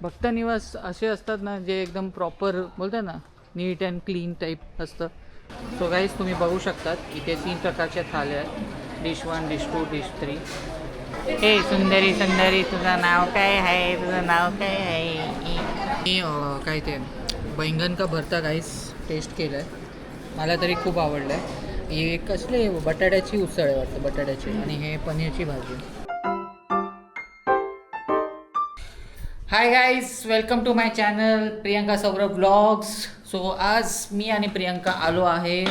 भक्त निवास असे असतात ना जे एकदम प्रॉपर बोलतात ना नीट अँड क्लीन टाईप असतं. सो गाईज तुम्ही बघू शकतात इथे 3 प्रकारच्या थाल्या आहेत. Dish 1, dish 2, dish 3. हे सुंदरी सुंदरी तुझं नाव काय आहे, तुझं नाव काय आहे. मी काय ते बैंगन का भरता गाईस टेस्ट केलं आहे. मला तरी खूप आवडलं आहे. हे कसले बटाट्याची उसळ आहे वाटतं, बटाट्याची, आणि हे पनीरची भाजी. Hi guys, welcome to my channel Priyanka Saurabh vlogs. So आज मी आणि प्रियंका आलो आहे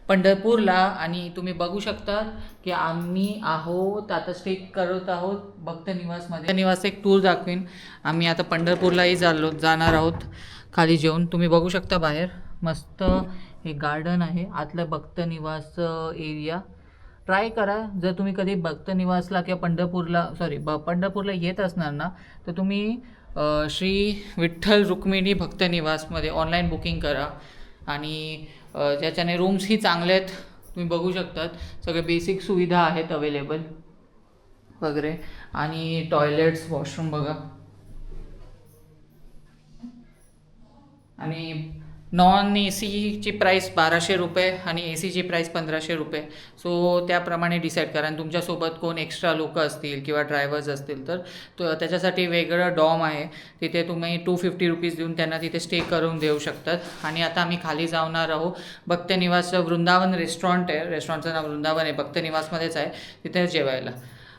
पंढरपूरला आणि तुम्ही बघू शकता की आम्ही आहोत आता स्टे करत आहोत भक्त निवासमध्ये. निवास एक टूर दाखवीन. आम्ही आता पंढरपूरलाही जाणार आहोत खाली जेवून. तुम्ही बघू शकता बाहेर मस्त हे गार्डन आहे, आतलं भक्त निवास एरिया. ट्राय करा जर तुम्ही कधी भक्त निवासला किंवा पंढरपूरला येत असणार ना, तर तुम्ही श्री विठ्ठल रुक्मिणी भक्त निवासमध्ये ऑनलाईन बुकिंग करा. आणि ज्याच्याने रूम्सही चांगले आहेत, तुम्ही बघू शकतात सगळे बेसिक सुविधा आहेत अवेलेबल वगैरे. आणि टॉयलेट्स, वॉशरूम बघा. आणि नॉन ए सीची प्राईस 1200 रुपये आणि ए सीची प्राईस 1500 रुपये. सो त्याप्रमाणे डिसाईड करा. आणि तुमच्यासोबत कोण एक्स्ट्रा लोक असतील किंवा ड्रायव्हर्स असतील तर त्याच्यासाठी वेगळं डॉम आहे. तिथे तुम्ही 250 रुपीज देऊन त्यांना तिथे स्टे करून देऊ शकतात. आणि आता आम्ही खाली जाणार आहोत भक्त निवासचं वृंदावन रेस्टॉरंट आहे, रेस्टॉरंटचं नाव वृंदावन आहे, भक्त निवासमध्येच आहे, तिथे जेवायला.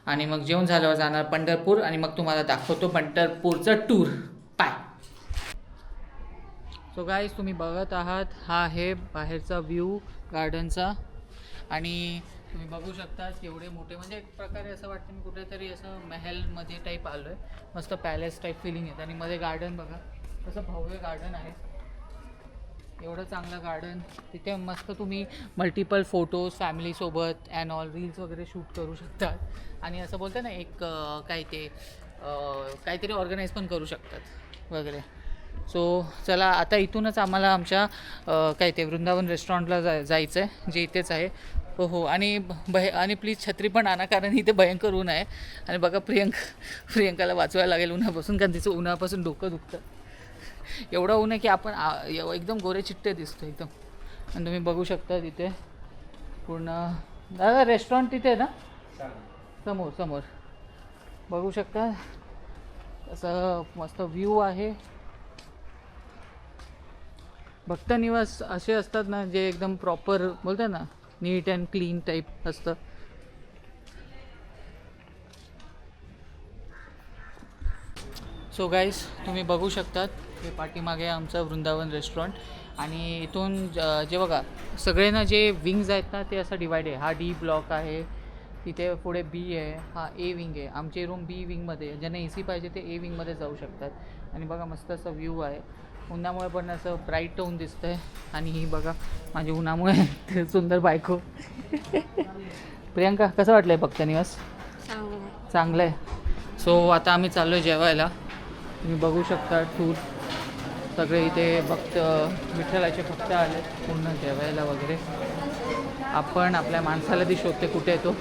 आणि मग जेवण झाल्यावर जाणार पंढरपूर आणि मग तुम्हाला दाखवतो पंढरपूरचं टूर. बाय. सो गाईज तुम्ही बघत आहात हा आहे बाहेरचा व्ह्यू गार्डनचा. आणि तुम्ही बघू शकता एवढे मोठे, म्हणजे एक प्रकारे असं वाटतं मी कुठेतरी असं महलमध्ये टाईप आलो आहे. मस्त पॅलेस टाईप फिलिंग येतं. आणि मध्ये गार्डन बघा कसं भव्य गार्डन आहे, एवढं चांगलं गार्डन. तिथे मस्त तुम्ही मल्टिपल फोटोज फॅमिलीसोबत अँड ऑल रील्स वगैरे शूट करू शकतात. आणि असं बोलतं ना एक काहीतरी ऑर्गनाईज पण करू शकतात वगैरे. सो चला आता इथूनच आम्हाला आमच्या वृंदावन रेस्टॉरंटला जायचं आहे, जे इथेच आहे. हो. आणि प्लीज छत्री पण आणा, कारण इथे भयंकर ऊन आहे. आणि बघा प्रियंकाला वाचवायला लागेल उन्हापासून, कारण तिचं उन्हापासून डोकं दुखतं. एवढं ऊन आहे की आपण एकदम गोरे चिट्टे दिसतो एकदम. आणि तुम्ही बघू शकता तिथे पूर्ण दादा रेस्टॉरंट तिथे आहे ना, समोर बघू शकता. असं मस्त व्ह्यू आहे. भक्त निवास असे असतात ना जे एकदम प्रॉपर बोलतात ना नीट अँड क्लीन टाईप असतं. सो गाईज तुम्ही बघू शकतात हे पाठीमागे आमचं वृंदावन रेस्टॉरंट. आणि इथून जे बघा सगळे ना जे विंग्स आहेत ना ते असं डिवाइड आहे. हा डी ब्लॉक आहे, तिथे पुढे बी आहे, हा ए विंग आहे. आमची रूम बी विंगमध्ये, ज्यांना ए सी पाहिजे ते ए विंगमध्ये जाऊ शकतात. आणि बघा मस्त असं व्ह्यू आहे. उन्हामुळे पण असं ब्राईट टोन दिसतं आहे. आणि ही बघा माझी उन्हामुळे सुंदर बायको. प्रियंका कसं वाटलं आहे भक्त निवास? चांगलं आहे. सो आता आम्ही चाललो आहे जेवायला. तुम्ही बघू शकता टूर सगळे इथे विठ्ठलाचे भक्त आले पूर्ण जेवायला वगैरे. आपण आपल्या माणसाला ती शोधते कुठे येतो.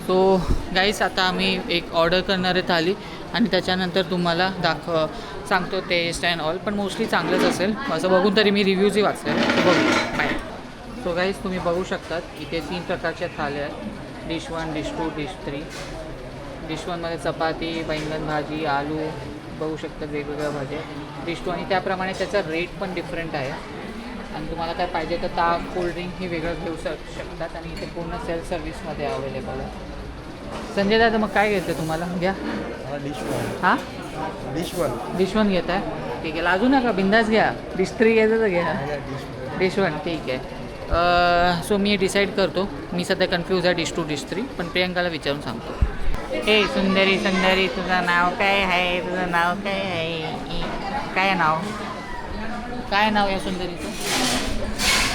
सो गाईस आता आम्ही एक ऑर्डर करणार आहे थाली आणि त्याच्यानंतर तुम्हाला सांगतो टेस्ट अँड ऑल. पण मोस्टली चांगलंच असेल असं बघून तरी मी रिव्ह्यूजही वाचले. तर बघू बाय. सो गाईस तुम्ही बघू शकतात इथे 3 प्रकारच्या थाल्या आहेत. Dish 1, dish 2, dish 3. डिश 1मध्ये चपाती, बैंगन भाजी, आलू बघू शकतात, वेगवेगळ्या भाज्या. डिश 2 आणि त्याप्रमाणे त्याचा रेट पण डिफरंट आहे. आणि तुम्हाला काय पाहिजे तर ताक, कोल्ड्रिंक ही वेगळं घेऊ शकतात. आणि इथे पूर्ण सेल्फ सर्व्हिसमध्ये अवेलेबल आहे. संजय दादा मग काय घ्यायचं तुम्हाला? घ्या डिश 1. हां डिश 1 घेत आहे, ठीक आहे. लाजू नका, बिंदास घ्या. डिश 3 घ्यायचं तर घ्या. डिश 1 ठीक आहे. सो मी डिसाईड करतो. मी सध्या कन्फ्यूज आहे डिश 2, डिश 3, पण प्रियंकाला विचारून सांगतो. हे सुंदरी सुंदरी तुझं नाव काय आहे, तुझं नाव काय आहे, काय नाव आहे सुंदरीचं?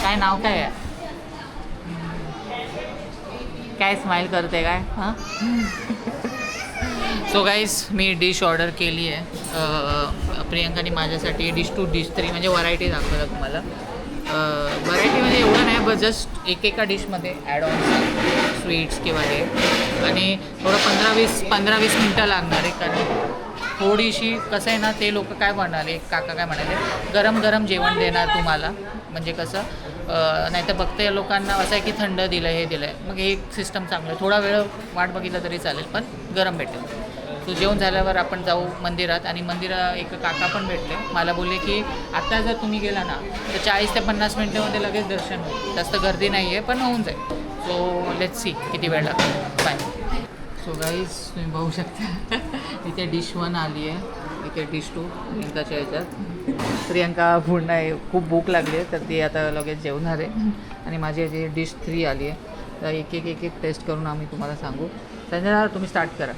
काय नाव काय आहे? काय स्माईल करते काय? हां. सो गाईज मी डिश ऑर्डर केली आहे. प्रियंकाने माझ्यासाठी डिश 2, डिश 3 म्हणजे व्हरायटी दाखवलं तुम्हाला. व्हरायटी म्हणजे एवढं नाही, बस जस्ट एकेका डिशमध्ये ॲड ऑन स्वीट्स किंवा हे, आणि थोडं 15-20 मिनटं लागणार आहे, कारण थोडीशी कसं आहे ना, ते लोक काय म्हणाले, काका काय म्हणाले, गरम गरम जेवण देणार तुम्हाला, म्हणजे कसं नाही तर फक्त या लोकांना असं आहे की थंड दिलं हे दिलं आहे, मग हे एक सिस्टम चांगलं आहे, थोडा वेळ वाट बघितलं तरी चालेल पण गरम भेटेल. तो जेवण झाल्यावर आपण जाऊ मंदिरात, आणि एक काका पण भेटले, मला बोलले की आत्ता जर तुम्ही गेला ना तर 40 ते 50 मिनटामध्ये लगेच दर्शन होईल, जास्त गर्दी नाही आहे पण होऊन जाईल. सो लेट्स सी किती वेळ लागतो. बाय. सो गाईज तुम्ही बघू शकता इथे डिश 1 आली आहे, इथे डिश 2 प्रियंकाच्या ह्याच्यात. प्रियंका पूर्ण आहे, खूप भूक लागली आहे तर ती आता लगेच जेवणार आहे, आणि माझी याची डिश 3 आली आहे. तर एक एक टेस्ट करून आम्ही तुम्हाला सांगू. संजय तुम्ही स्टार्ट करा.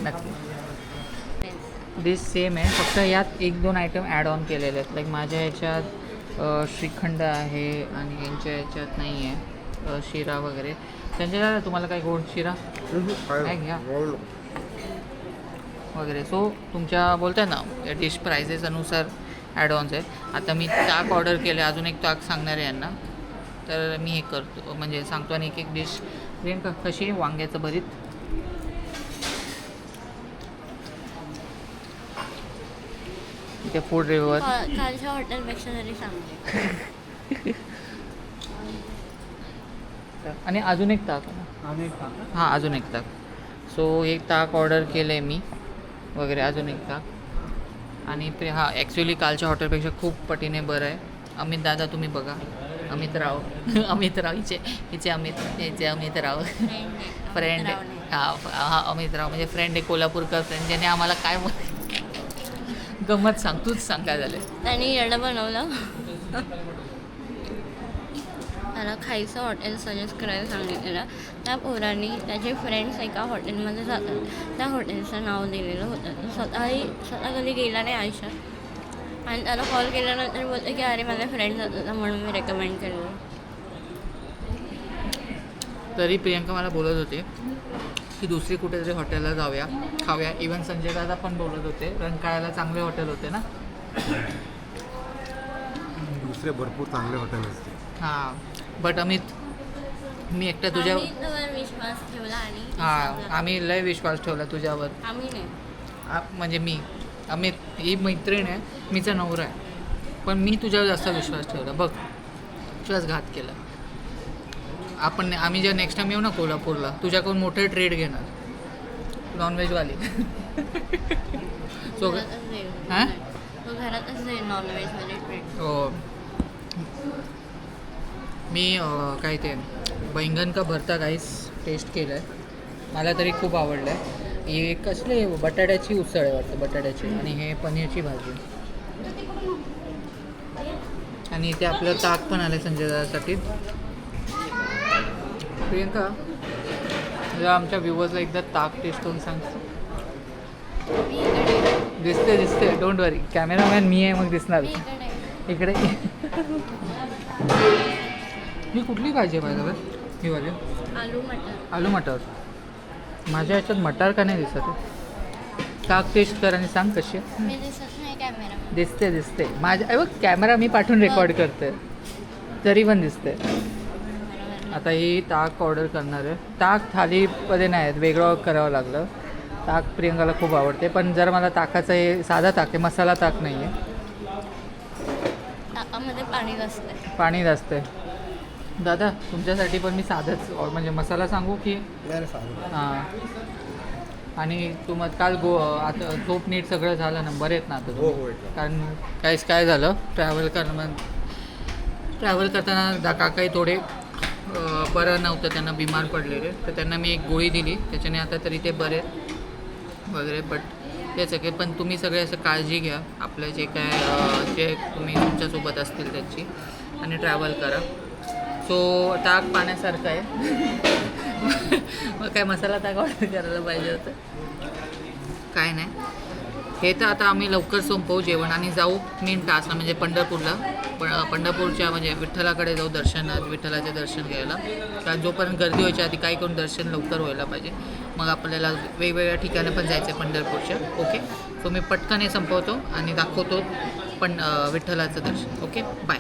नक्की डिश सेम आहे, फक्त यात 1-2 आयटम ॲड ऑन केलेले आहेत. लाईक माझ्या ह्याच्यात श्रीखंड आहे आणि यांच्या ह्याच्यात नाही आहे शिरा वगैरे. संजय तुम्हाला काय गोड शिरा काय घ्या वगैरे. सो तुमच्या बोलताय ना डिश प्राइसेसनुसार ॲड ऑन्स आहे. आता मी ताक ऑर्डर केलं, अजून एक ताक सांगणार आहे यांना, तर मी हे करतो म्हणजे सांगतो आणि एक डिश. प्रियंका कशी आहे वांग्याचं भरीत? इथे फूड रिव्ह्यूवर कालच्या हॉटेलपेक्षा तरी चांगले. आणि अजून एक ताक हां अजून एक ताक. सो एक ताक ऑर्डर केलं आहे मी वगैरे, अजून एक ताक. आणि हां ॲक्च्युली कालच्या हॉटेलपेक्षा खूप पटीने बरं आहे. अमित दादा तुम्ही बघा, अमित राव अमित राव हिचे अमित राव फ्रेंड. हां अमित राव म्हणजे फ्रेंड आहे, कोल्हापूरकर फ्रेंड, ज्याने आम्हाला काय गंमत सांग, तूच सांग काय झालं. त्यांनी येणं बनवलं, त्याला खायचं हॉटेल सजेस्ट करायला सांगितलेलं. त्या पोरांनी त्याचे फ्रेंड्स एका हॉटेलमध्ये जातात, त्या हॉटेलचं नाव दिलेलं होतं. स्वतः कधी गेला नाही आयुष्यात, आणि त्याला कॉल केल्यानंतर बोलतो की अरे माझे फ्रेंड जातात म्हणून मी रेकमेंड केलं. तरी प्रियंका मला बोलत होते की दुसरी कुठेतरी हॉटेलला जाऊया खाऊया. इवन संजय दादा पण बोलत होते, रंकाळ्याला चांगले हॉटेल होते ना. दुसरे भरपूर चांगले हॉटेल असते. हां बट अमित मी एकटा तुझ्यावर विश्वास ठेवला, आणि हां आम्ही लय विश्वास ठेवला तुझ्यावर. आम्ही नाही म्हणजे मी अमित ही मैत्रीण आहे, मीचा नवरा आहे, पण मी तुझ्यावर जास्त विश्वास ठेवला. बघ विश्वासघात केला. आम्ही जेव्हा नेक्स्ट टाइम येऊ ना कोल्हापूरला, तुझ्याकडून मोठे ट्रेड घेणार नॉनव्हेजवाली. सो हां तो घरातच जाईल नॉनव्हेजमध्ये ट्रेड. हो मी काय ते बैंगन का भरता काहीच टेस्ट केलं आहे, मला तरी खूप आवडलं आहे. हे कसले बटाट्याची उसळ आहे वाटतं, बटाट्याची, आणि हे पनीरची भाजी, आणि इथे आपलं ताक पण आलं संजय दादासाठी. प्रियंका जरा आमच्या व्ह्यूअर्सला एकदा ताक टेस्ट करून सांग. दिसते डोंट वरी, कॅमेरामॅन मी आहे, मग दिसणार इकडे. ही कुठली भाजी आहे माझ्यावर? ही भाजी आलू मटर. माझ्या ह्याच्यात मटार का नाही दिसत? ताक टेस्ट कर आणि सांग कशी आहे. दिसते माझ्या बघ, कॅमेरा मी पाठवून रेकॉर्ड करते तरी पण दिसते. आता ही ताक ऑर्डर करणार आहे. ताक थालीमध्ये नाही आहेत, वेगळं करावं लागलं. ताक प्रियंकाला खूप आवडते, पण जर मला ताकाचं हे साधा ताक आहे, मसाला ताक नाही आहे. ताकामध्ये पाणी जास्त आहे. दादा तुमच्यासाठी पण मी साधंच म्हणजे मसाला सांगू की? हां आणि तुम्हाला काल आता झोप नीट सगळं झालं ना, बरे आहेत ना आता? कारण काय झालं, ट्रॅव्हल करताना काकाही थोडे बरं नव्हतं, त्यांना बिमार पडलेले, तर त्यांना मी एक गोळी दिली, त्याच्याने आता तरी ते बरे वगैरे. बट तेच आहे, पण तुम्ही सगळे असं काळजी घ्या आपलं जे तुम्ही तुमच्यासोबत असतील त्याची, आणि ट्रॅव्हल करा. सो ताक पाण्यासारखं आहे. मग काय मसाला ताक ऑर्डर करायला पाहिजे होतं. काय नाही, हे तर आता आम्ही लवकर संपवू जेवण आणि जाऊ मेन टास्कला, म्हणजे पंढरपूरला. पंढरपूरच्या म्हणजे विठ्ठलाकडे जाऊ दर्शनात, विठ्ठलाचे दर्शन घ्यायला. कारण जोपर्यंत गर्दी व्हायच्या आधी काही करून दर्शन लवकर व्हायला पाहिजे. मग आपल्याला वेगवेगळ्या ठिकाणी पण जायचं आहे पंढरपूरच्या. ओके, सो मी पटकन हे संपवतो आणि दाखवतो पण विठ्ठलाचं दर्शन. Okay bye.